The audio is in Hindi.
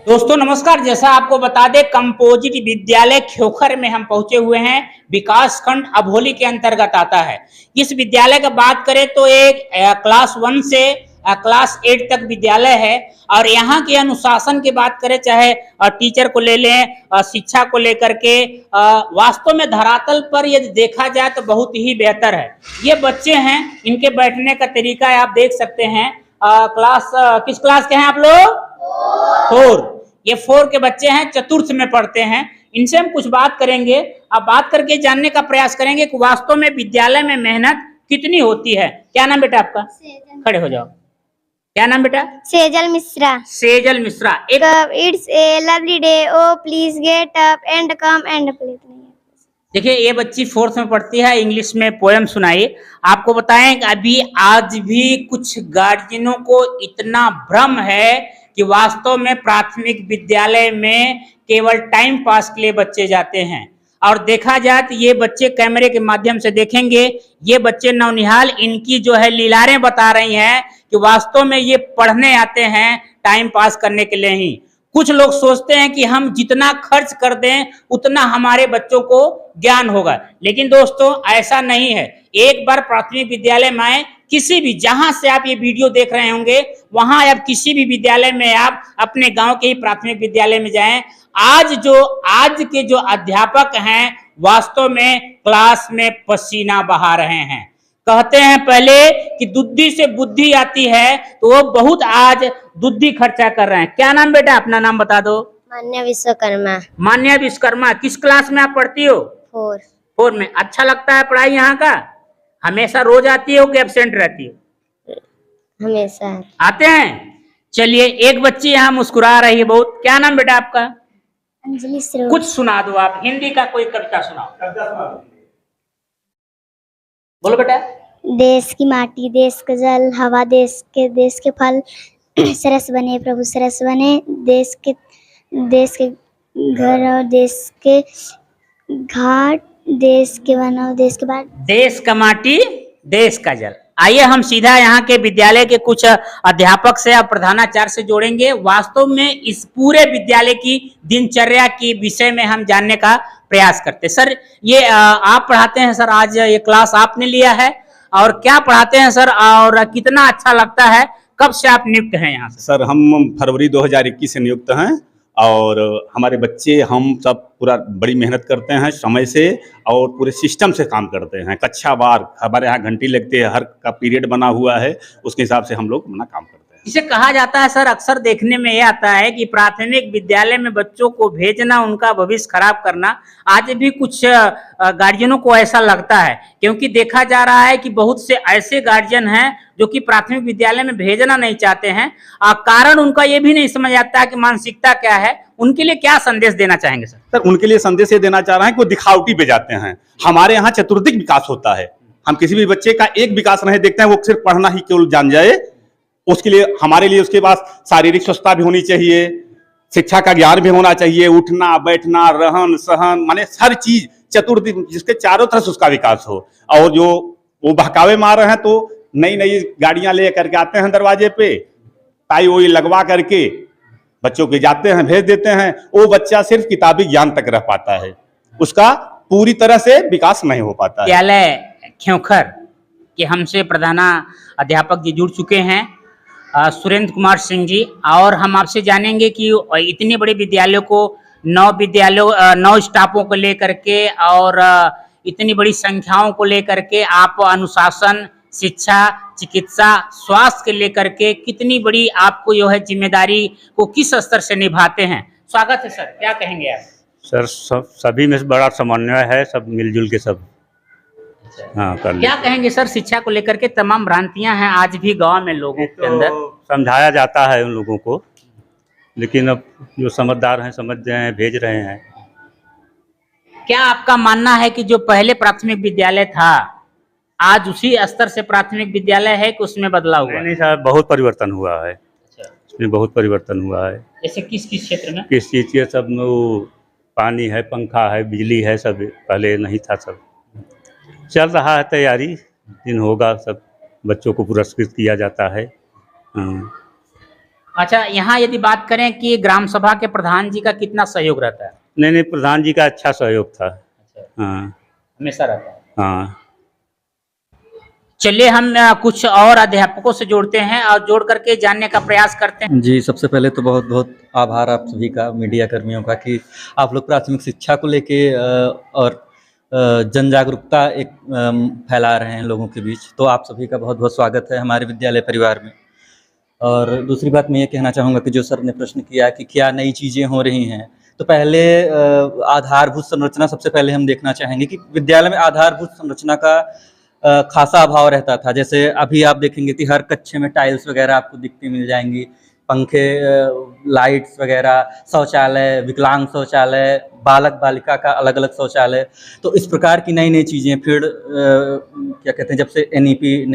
दोस्तों नमस्कार। जैसा आपको बता दें, कंपोजिट विद्यालय ख्योखर में हम पहुंचे हुए हैं। विकास खंड अभोली के अंतर्गत आता है। इस विद्यालय का बात करें तो एक क्लास 1 से क्लास 8 तक विद्यालय है। और यहाँ के अनुशासन की बात करें, चाहे टीचर को ले लें, शिक्षा को लेकर के, वास्तव में धरातल पर यदि देखा जाए तो बहुत ही बेहतर है। ये बच्चे हैं, इनके बैठने का तरीका आप देख सकते हैं। किस क्लास के हैं आप लोग? 4। ये 4 के बच्चे हैं, चतुर्थ में पढ़ते हैं। इनसे हम कुछ बात करेंगे। अब बात करके जानने का प्रयास करेंगे कि वास्तव में विद्यालय में मेहनत कितनी होती है। क्या नाम बेटा आपका? खड़े हो जाओ। क्या नाम बेटा? Sejal Mishra. Sejal Mishra. It's a lovely day, oh please get up and come and play. देखिए, ये बच्ची 4th में पढ़ती है। इंग्लिश में पोएम सुनाई। आपको बताएं कि अभी आज भी कुछ गार्जियनों को इतना भ्रम है कि वास्तव में प्राथमिक विद्यालय में केवल टाइम पास के लिए बच्चे जाते हैं। और देखा जाए तो ये बच्चे कैमरे के माध्यम से देखेंगे, ये बच्चे नौनिहाल, इनकी जो है लीलारें बता रही हैं कि वास्तव में ये पढ़ने आते हैं टाइम पास करने के लिए ही। कुछ लोग सोचते हैं कि हम जितना खर्च कर दें उतना हमारे बच्चों को ज्ञान होगा, लेकिन दोस्तों ऐसा नहीं है। एक बार प्राथमिक विद्यालय में आए, किसी भी, जहां से आप ये वीडियो देख रहे होंगे वहां आप किसी भी विद्यालय में, आप अपने गांव के ही प्राथमिक विद्यालय में जाएं। आज के जो अध्यापक हैं वास्तव में क्लास में पसीना बहा रहे हैं। कहते हैं पहले कि दुद्धि से बुद्धि आती है, तो वो बहुत आज दुद्धि खर्चा कर रहे हैं। क्या नाम बेटा? अपना नाम बता दो। मान्या विश्वकर्मा। मान्या विश्वकर्मा। किस क्लास में आप पढ़ती हो? 4 में। अच्छा लगता है पढ़ाई यहाँ का? हमेशा रोज आती हो कि एब्सेंट रहती हो? हमेशा आते हैं। चलिए, एक बच्ची यहाँ मुस्कुरा रही है बहुत। क्या नाम बेटा आपका? अंजलि श्री। कुछ सुना दो आप, हिंदी का कोई कविता सुनाओ। बोलो बेटा। देश की माटी, देश का जल, हवा, देश के फल, सरस बने प्रभु सरस बने। देश के घर और देश के घाट, देश के वन और देश के बाट। देश का माटी, देश का जल। आइए हम सीधा यहाँ के विद्यालय के कुछ अध्यापक से और प्रधानाचार्य से जोड़ेंगे। वास्तव में इस पूरे विद्यालय की दिनचर्या की विषय में हम जानने का प्रयास करते हैं। सर, ये आप पढ़ाते हैं सर? आज ये क्लास आपने लिया है, और क्या पढ़ाते हैं सर, और कितना अच्छा लगता है? कब से आप नियुक्त हैं यहाँ से? सर, हम फरवरी 2021 से नियुक्त हैं, और हमारे बच्चे, हम सब पूरा बड़ी मेहनत करते हैं समय से, और पूरे सिस्टम से काम करते हैं। कक्षावार हमारे यहाँ घंटी लगती है, हर का पीरियड बना हुआ है, उसके हिसाब से हम लोग अपना काम करते हैं। इसे कहा जाता है सर, अक्सर देखने में यह आता है कि प्राथमिक विद्यालय में बच्चों को भेजना, उनका भविष्य खराब करना। आज भी कुछ गार्जियनों को ऐसा लगता है, क्योंकि देखा जा रहा है कि बहुत से ऐसे गार्जियन हैं जो कि प्राथमिक विद्यालय में भेजना नहीं चाहते हैं। कारण उनका ये भी नहीं समझ आता है कि मानसिकता क्या है। उनके लिए क्या संदेश देना चाहेंगे सर? सर, उनके लिए संदेश ये देना चाह रहे हैं कि वो दिखावटी पे जाते हैं। हमारे यहाँ चतुर्दिक विकास होता है। हम किसी भी बच्चे का एक विकास नहीं देखते हैं, वो सिर्फ पढ़ना ही केवल जान जाए। उसके लिए, हमारे लिए उसके पास शारीरिक स्वस्थता भी होनी चाहिए, शिक्षा का ज्ञान भी होना चाहिए, उठना बैठना, रहन सहन, माने हर चीज चतुर्दिक, जिसके चारों तरफ उसका विकास हो। और जो वो बहकावे मार रहे हैं, तो नई नई गाड़ियां ले करके आते हैं दरवाजे पे, टाई वोई लगवा करके बच्चों के जाते हैं, भेज देते हैं। वो बच्चा सिर्फ किताबी ज्ञान तक रह पाता है, उसका पूरी तरह से विकास नहीं हो पाता है। विद्यालय ख्योखर के हमसे प्रधाना अध्यापक जी जुड़ चुके हैं, सुरेंद्र कुमार सिंह जी। और हम आपसे जानेंगे कि इतने बड़े विद्यालयों को 9 स्टाफों को लेकर के, और इतनी बड़ी संख्याओं को लेकर के आप अनुशासन, शिक्षा, चिकित्सा, स्वास्थ्य के लेकर के कितनी बड़ी आपको जो है जिम्मेदारी को किस स्तर से निभाते हैं। स्वागत है सर, क्या कहेंगे आप? सर, सभी में बड़ा समन्वय है, सब मिलजुल के सब क्या कहेंगे सर शिक्षा को लेकर के? तमाम भ्रांतियां हैं आज भी गांव में लोगों के अंदर। समझाया जाता है उन लोगों को, लेकिन अब जो समझदार हैं समझ रहे हैं, भेज रहे हैं। क्या आपका मानना है कि जो पहले प्राथमिक विद्यालय था, आज उसी स्तर से प्राथमिक विद्यालय है कि उसमें बदलाव हुआ? नहीं सर, बहुत परिवर्तन हुआ है। इसमें बहुत परिवर्तन हुआ है। जैसे किस क्षेत्र में? किस चीज़ के? सब पानी है, पंखा है, बिजली है, सब पहले नहीं था। सब चल रहा है तैयारी, दिन होगा, सब बच्चों को पुरस्कृत किया जाता है। अच्छा, यहाँ यदि बात करें कि ग्राम सभा के प्रधान जी का कितना सहयोग रहता है? नहीं, प्रधान जी का अच्छा सहयोग था। हाँ हमेशा रहता है। हाँ। चलिए हम कुछ और अध्यापकों से जोड़ते हैं और जोड़ करके जानने का प्रयास करते हैं। जी, सबसे पहले तो बहुत बहुत आभार आप सभी का, मीडिया कर्मियों का, कि आप लोग प्राथमिक शिक्षा को लेके और जन जागरूकता एक फैला रहे हैं लोगों के बीच। तो आप सभी का बहुत बहुत स्वागत है हमारे विद्यालय परिवार में। और दूसरी बात मैं ये कहना चाहूँगा कि जो सर ने प्रश्न किया कि क्या नई चीज़ें हो रही हैं, तो पहले आधारभूत संरचना सबसे पहले हम देखना चाहेंगे कि विद्यालय में आधारभूत संरचना का खासा अभाव रहता था। जैसे अभी आप देखेंगे कि हर कक्षा में टाइल्स वगैरह आपको दिखती मिल जाएंगी, पंखे, लाइट्स वगैरह, शौचालय, विकलांग शौचालय, बालक बालिका का अलग अलग शौचालय। तो इस प्रकार की नई नई चीज़ें फिर क्या कहते हैं, जब से NEP